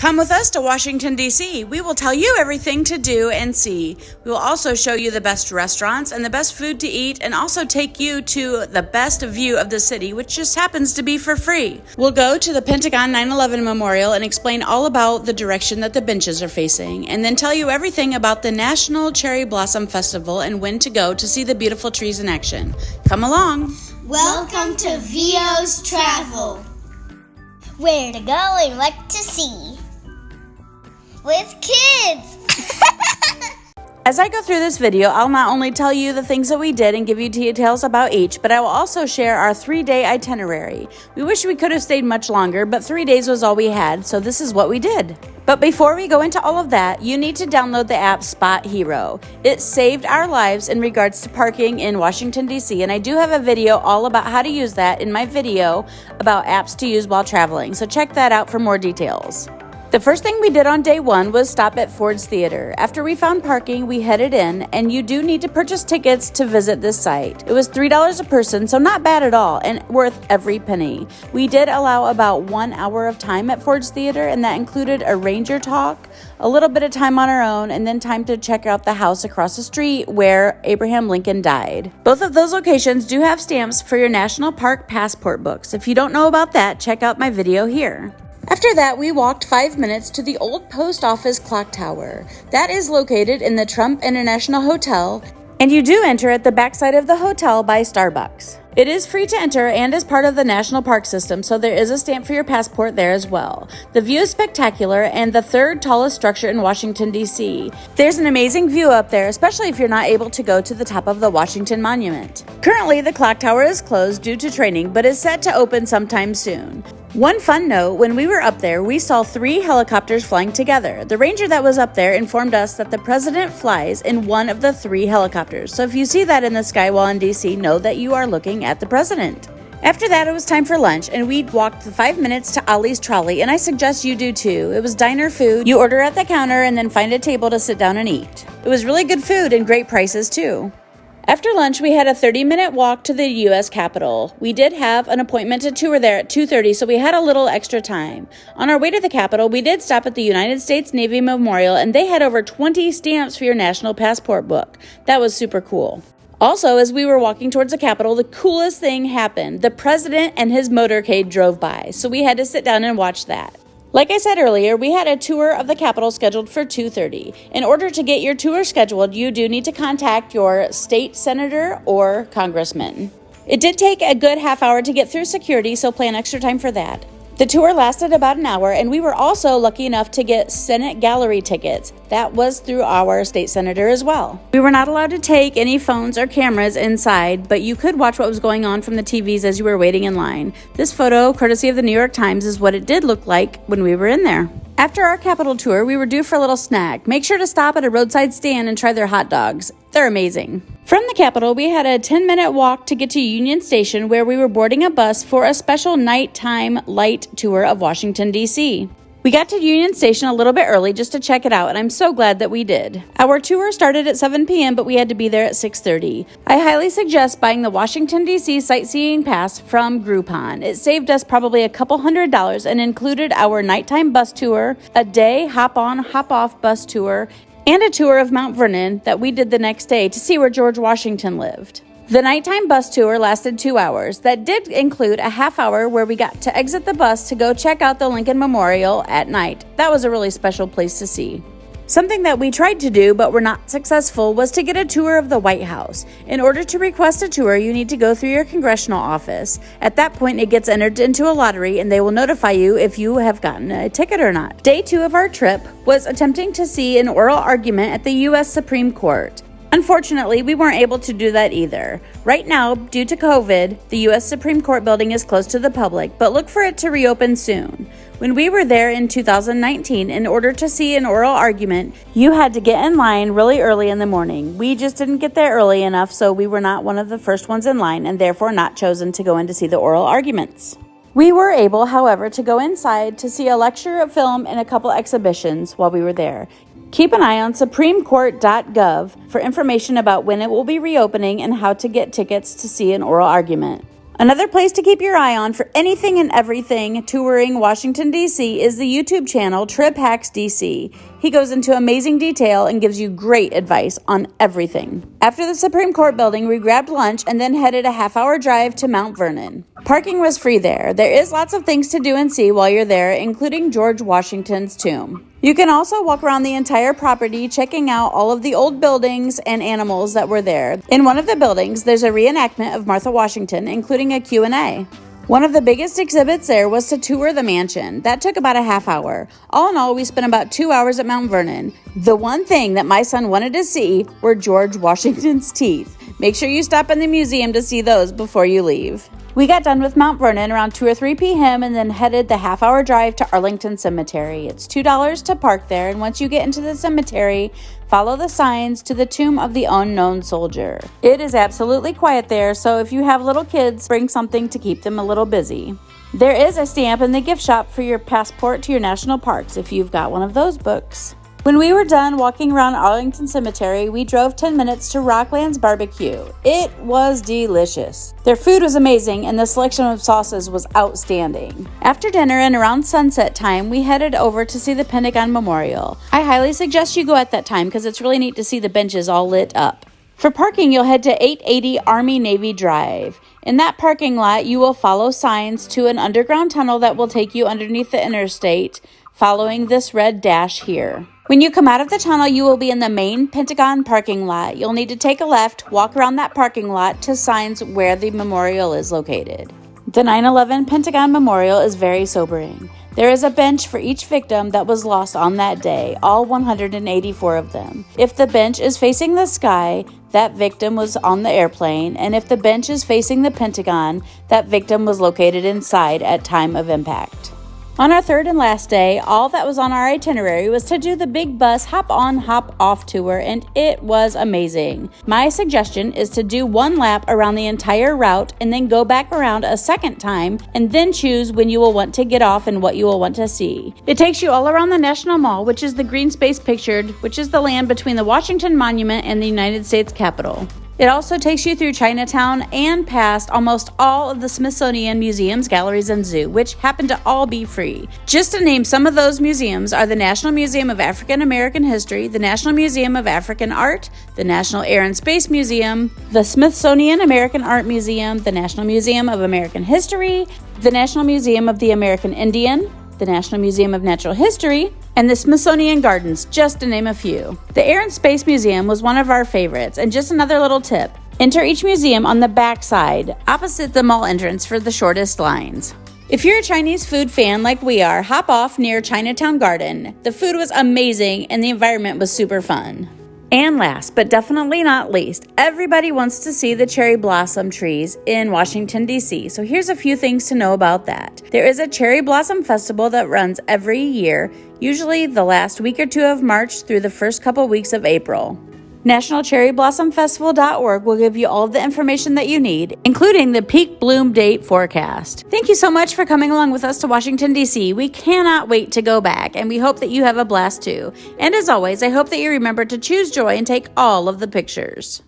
Come with us to Washington, D.C. We will tell you everything to do and see. We will also show you the best restaurants and the best food to eat, and also take you to the best view of the city, which just happens to be for free. We'll go to the Pentagon 9/11 Memorial and explain all about the direction that the benches are facing, and then tell you everything about the National Cherry Blossom Festival and when to go to see the beautiful trees in action. Come along. Welcome to VO's Travel. Where to go and what to see. With kids! As I go through this video, I'll not only tell you the things that we did and give you details about each, but I will also share our 3-day itinerary. We wish we could have stayed much longer, but 3 days was all we had, so this is what we did. But before we go into all of that, you need to download the app Spot Hero. It saved our lives in regards to parking in Washington, D.C., and I do have a video all about how to use that in my video about apps to use while traveling, so check that out for more details. The first thing we did on day 1 was stop at Ford's Theater. After we found parking, we headed in, and you do need to purchase tickets to visit this site. It was $3 a person, so not bad at all, and worth every penny. We did allow about 1 hour of time at Ford's Theater, and that included a ranger talk, a little bit of time on our own, and then time to check out the house across the street where Abraham Lincoln died. Both of those locations do have stamps for your National Park passport books. If you don't know about that, check out my video here. After that, we walked 5 minutes to the old post office clock tower. That is located in the Trump International Hotel, and you do enter at the backside of the hotel by Starbucks. It is free to enter and is part of the National Park System, so there is a stamp for your passport there as well. The view is spectacular and the third tallest structure in Washington, D.C. There's an amazing view up there, especially if you're not able to go to the top of the Washington Monument. Currently, the clock tower is closed due to training, but is set to open sometime soon. One fun note, when we were up there, we saw 3 helicopters flying together. The ranger that was up there informed us that the president flies in one of the 3 helicopters. So if you see that in the sky while in DC, know that you are looking at the president. After that, it was time for lunch, and we walked the 5 minutes to Ollie's Trolley, and I suggest you do too. It was diner food. You order at the counter and then find a table to sit down and eat. It was really good food and great prices too. After lunch, we had a 30-minute walk to the U.S. Capitol. We did have an appointment to tour there at 2:30, so we had a little extra time. On our way to the Capitol, we did stop at the United States Navy Memorial, and they had over 20 stamps for your national passport book. That was super cool. Also, as we were walking towards the Capitol, the coolest thing happened. The president and his motorcade drove by, so we had to sit down and watch that. Like I said earlier, we had a tour of the Capitol scheduled for 2:30. In order to get your tour scheduled, you do need to contact your state senator or congressman. It did take a good half hour to get through security, so plan extra time for that. The tour lasted about an hour, and we were also lucky enough to get Senate gallery tickets. That was through our state senator as well. We were not allowed to take any phones or cameras inside, but you could watch what was going on from the TVs as you were waiting in line. This photo, courtesy of the New York Times, is what it did look like when we were in there. After our Capitol tour, we were due for a little snack. Make sure to stop at a roadside stand and try their hot dogs. They're amazing. From the Capitol, we had a 10-minute walk to get to Union Station, where we were boarding a bus for a special nighttime light tour of Washington, D.C. We got to Union Station a little bit early just to check it out, and I'm so glad that we did. Our tour started at 7 p.m., but we had to be there at 6:30. I highly suggest buying the Washington, D.C. sightseeing pass from Groupon. It saved us probably a couple $100 and included our nighttime bus tour, a day hop-on, hop-off bus tour, and a tour of Mount Vernon that we did the next day to see where George Washington lived. The nighttime bus tour lasted 2 hours. That did include a half hour where we got to exit the bus to go check out the Lincoln Memorial at night. That was a really special place to see. Something that we tried to do but were not successful was to get a tour of the White House. In order to request a tour, you need to go through your congressional office. At that point, it gets entered into a lottery, and they will notify you if you have gotten a ticket or not. Day 2 of our trip was attempting to see an oral argument at the U.S. Supreme Court. Unfortunately, we weren't able to do that either. Right now, due to COVID, the U.S. Supreme Court building is closed to the public, but look for it to reopen soon. When we were there in 2019, in order to see an oral argument, you had to get in line really early in the morning. We just didn't get there early enough, so we were not one of the first ones in line, and therefore not chosen to go in to see the oral arguments. We were able, however, to go inside to see a lecture, a film, and a couple exhibitions while we were there. Keep an eye on supremecourt.gov for information about when it will be reopening and how to get tickets to see an oral argument. Another place to keep your eye on for anything and everything touring Washington, D.C. is the YouTube channel Trip Hacks DC. He goes into amazing detail and gives you great advice on everything. After the Supreme Court building, we grabbed lunch and then headed a half-hour drive to Mount Vernon. Parking was free there. There is lots of things to do and see while you're there, including George Washington's tomb. You can also walk around the entire property, checking out all of the old buildings and animals that were there. In one of the buildings, there's a reenactment of Martha Washington, including a Q&A. One of the biggest exhibits there was to tour the mansion. That took about a half hour. All in all, we spent about 2 hours at Mount Vernon. The one thing that my son wanted to see were George Washington's teeth. Make sure you stop in the museum to see those before you leave. We got done with Mount Vernon around 2 or 3 p.m. and then headed the half-hour drive to Arlington Cemetery. It's $2 to park there, and once you get into the cemetery, follow the signs to the tomb of the unknown soldier. It is absolutely quiet there, so if you have little kids, bring something to keep them a little busy. There is a stamp in the gift shop for your passport to your national parks if you've got one of those books. When we were done walking around Arlington Cemetery, we drove 10 minutes to Rocklands BBQ. It was delicious. Their food was amazing and the selection of sauces was outstanding. After dinner and around sunset time, we headed over to see the Pentagon Memorial. I highly suggest you go at that time because it's really neat to see the benches all lit up. For parking, you'll head to 880 Army-Navy Drive. In that parking lot, you will follow signs to an underground tunnel that will take you underneath the interstate, following this red dash here. When you come out of the tunnel, you will be in the main Pentagon parking lot. You'll need to take a left, walk around that parking lot to signs where the memorial is located. The 9/11 Pentagon Memorial is very sobering. There is a bench for each victim that was lost on that day, all 184 of them. If the bench is facing the sky, that victim was on the airplane, and if the bench is facing the Pentagon, that victim was located inside at time of impact. On our third and last day, all that was on our itinerary was to do the big bus hop-on, hop-off tour, and it was amazing. My suggestion is to do one lap around the entire route and then go back around a second time and then choose when you will want to get off and what you will want to see. It takes you all around the National Mall, which is the green space pictured, which is the land between the Washington Monument and the United States Capitol. It also takes you through Chinatown and past almost all of the Smithsonian museums, galleries, and zoo, which happen to all be free. Just to name some of those museums are the National Museum of African American History, the National Museum of African Art, the National Air and Space Museum, the Smithsonian American Art Museum, the National Museum of American History, the National Museum of the American Indian, the National Museum of Natural History, and the Smithsonian Gardens, just to name a few. The Air and Space Museum was one of our favorites, and just another little tip. Enter each museum on the back side, opposite the mall entrance for the shortest lines. If you're a Chinese food fan like we are, hop off near Chinatown Garden. The food was amazing and the environment was super fun. And last, but definitely not least, everybody wants to see the cherry blossom trees in Washington, D.C. So here's a few things to know about that. There is a cherry blossom festival that runs every year, usually the last week or two of March through the first couple weeks of April. NationalCherryBlossomFestival.org will give you all the information that you need, including the peak bloom date forecast. Thank you so much for coming along with us to Washington, D.C. We cannot wait to go back, and we hope that you have a blast too. And as always, I hope that you remember to choose joy and take all of the pictures.